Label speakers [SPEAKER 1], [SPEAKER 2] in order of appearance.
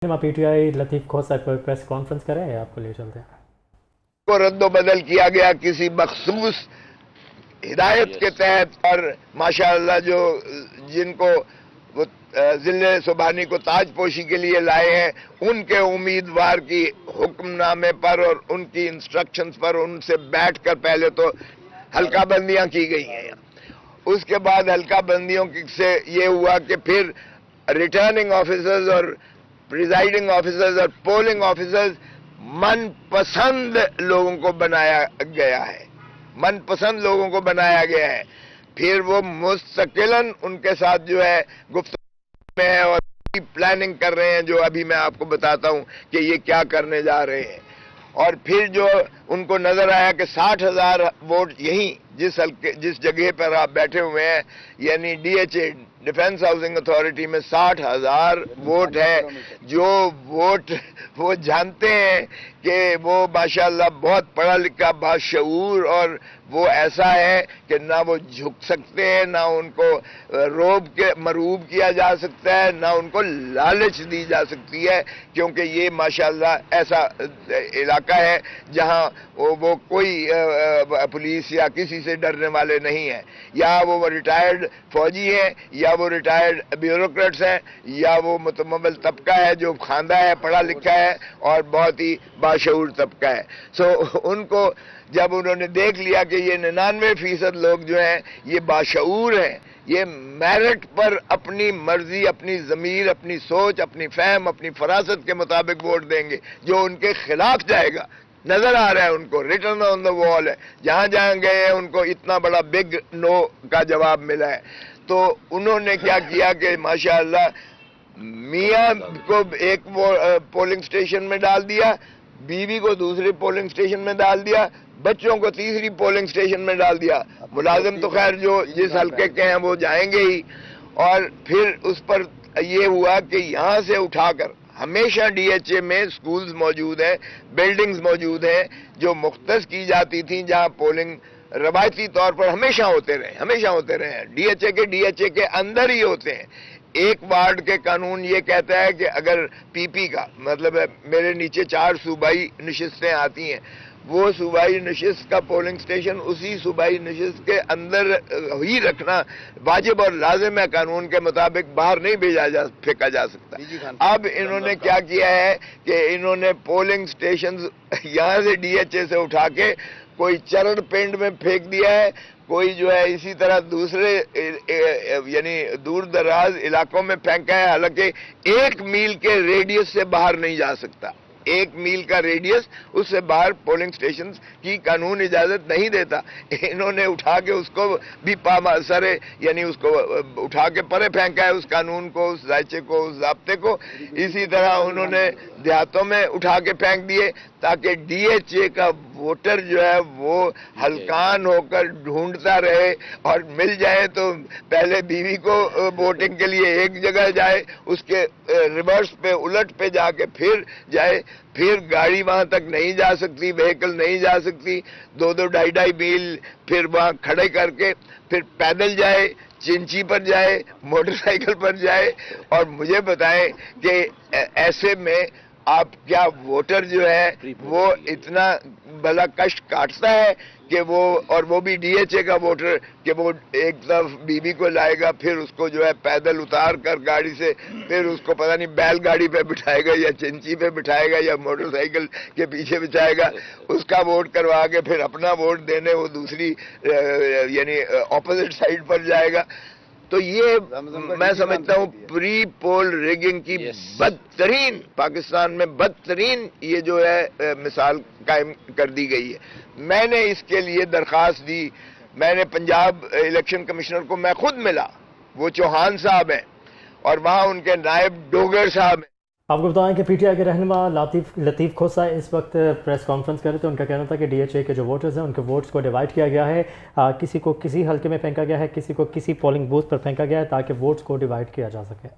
[SPEAKER 1] P T I लतीफ़ खोसा पर press conference करें या आपको ले चलते हैं?
[SPEAKER 2] को रद्द बदल किया गया किसी मखसूस हिदायत के तहत, और माशाअल्लाह जो जिनको वो जिले सुबहानी को ताजपोशी के लिए लाए हैं उनके उम्मीदवार की हुक्मनामे पर और उनकी इंस्ट्रक्शंस पर उनसे बैठकर पहले तो हल्का बंदियां की गई हैं। उसके बाद हल्का बंदियों से ये हुआ कि फिर रिटर्निंग ऑफिसर्स और प्रिजाइडिंग ऑफिसर्स और पोलिंग ऑफिसर्स मनपसंद लोगों को बनाया गया है, मनपसंद लोगों को बनाया गया है। फिर वो मुस्तकिलन उनके साथ जो है गुफ्तगू में है और प्लानिंग कर रहे हैं, जो अभी मैं आपको बताता हूं कि ये क्या करने जा रहे हैं। और फिर जो उनको नजर आया कि 60,000 वोट यहीं जिस जगह पर आप बैठे हुए हैं, यानी DHA डिफेंस हाउसिंग अथॉरिटी में 60,000 वोट है, जो वोट वो जानते हैं कि वो माशाअल्लाह बहुत पढ़ा लिखा बाशऊर, और वो ऐसा है कि ना वो झुक सकते हैं, ना उनको मरूब किया जा सकता है, ना उनको लालच दी जा सकती है, क्योंकि ये माशाअल्लाह ऐसा इलाका है जहां वो कोई पुलिस या किसी से डरने वाले नहीं है। या वो रिटायर्ड फौजी हैं, या वो रिटायर्ड ब्यूरोक्रेट्स हैं, या वो मुतमव्वल तबका है जो खानदा है, पढ़ा लिखा है और बहुत ही बाशऊर तबका है। उनको जब उन्होंने देख लिया कि ये 99% लोग जो हैं ये बाशऊर हैं, ये मेरिट पर अपनी मर्जी, अपनी ज़मीर, अपनी सोच, अपनी फहम, अपनी फरासत के मुताबिक वोट देंगे, जो उनके खिलाफ जाएगा नजर आ रहा है, उनको रिटर्न ऑन द वॉल है। जहां जहां गए हैं उनको इतना बड़ा बिग नो का जवाब मिला है। तो उन्होंने क्या किया कि माशाअल्लाह मियां को एक पोलिंग स्टेशन में डाल दिया, बीवी को दूसरे पोलिंग स्टेशन में डाल दिया, बच्चों को तीसरी पोलिंग स्टेशन में डाल दिया। मुलाजिम तो खैर जो जिस हल्के के हैं वो जाएंगे ही। और फिर उस पर ये हुआ कि यहां से उठाकर, हमेशा DHA में स्कूल्स मौजूद हैं, बिल्डिंग्स मौजूद हैं जो मुख्तस की जाती थी, जहां पोलिंग रवायती तौर पर हमेशा होते रहे। DHA के अंदर ही होते हैं। एक वार्ड के कानून ये कहता है कि अगर PP का मतलब है, मेरे नीचे 4 सूबाई नशिस्तें आती हैं, वो सूबाई नशिस्त का पोलिंग स्टेशन उसी सूबाई नशिस्त के अंदर ही रखना वाजिब और लाजिम है। कानून के मुताबिक बाहर नहीं फेंका जा सकता। अब इन्होंने क्या किया है कि इन्होंने पोलिंग स्टेशन यहाँ से DHA से उठा के कोई चरण पिंड में फेंक दिया है, कोई जो है इसी तरह दूसरे यानी दूर दराज इलाकों में फेंका है। हालांकि 1 मील के रेडियस से बाहर नहीं जा सकता, 1 मील का रेडियस, उससे बाहर पोलिंग स्टेशन की कानून इजाजत नहीं देता। इन्होंने उठा के उसको भी पामासरे, यानी उसको उठा के परे फेंका है, उस कानून को, उस ढांचे को, उस ज़ाब्ते को। इसी तरह उन्होंने देहातों में उठा के फेंक दिए ताकि DHA का वोटर जो है वो हलकान होकर ढूंढता रहे और मिल जाए तो पहले बीवी को वोटिंग के लिए एक जगह जाए, उसके रिवर्स पे उलट पे जाके फिर जाए, फिर गाड़ी वहां तक नहीं जा सकती, व्हीकल नहीं जा सकती, 2-2 ढाई मील फिर वहां खड़े करके फिर पैदल जाए, चिंची पर जाए, मोटरसाइकिल पर जाए। और मुझे बताएं कि ऐसे में आप क्या वोटर जो है वो इतना भला कष्ट काटता है कि वो भी DHA का वोटर, कि वो एक तरफ बीवी को लाएगा, फिर उसको जो है पैदल उतार कर गाड़ी से, फिर उसको पता नहीं बैलगाड़ी पे बिठाएगा या चिंची पे बिठाएगा या मोटरसाइकिल के पीछे बिठाएगा, उसका वोट करवा के फिर अपना वोट देने वो दूसरी यानी ऑपोजिट साइड पर जाएगा। तो ये मैं समझता हूँ प्री पोल रिगिंग की बदतरीन, पाकिस्तान में बदतरीन ये जो है मिसाल कायम कर दी गई है। मैंने इसके लिए दरखास्त दी, मैंने पंजाब इलेक्शन कमिश्नर को मैं खुद मिला, वो चौहान साहब हैं, और वहाँ उनके नायब डोगर साहब हैं।
[SPEAKER 1] आपको बताएं कि PTI के रहनुमा लतीफ़ खोसा इस वक्त प्रेस कॉन्फ्रेंस कर रहे थे। उनका कहना था कि DHA के जो वोटर्स हैं उनके वोट्स को डिवाइड किया गया है, किसी को किसी हल्के में फेंका गया है, किसी को किसी पोलिंग बूथ पर फेंका गया है ताकि वोट्स को डिवाइड किया जा सके।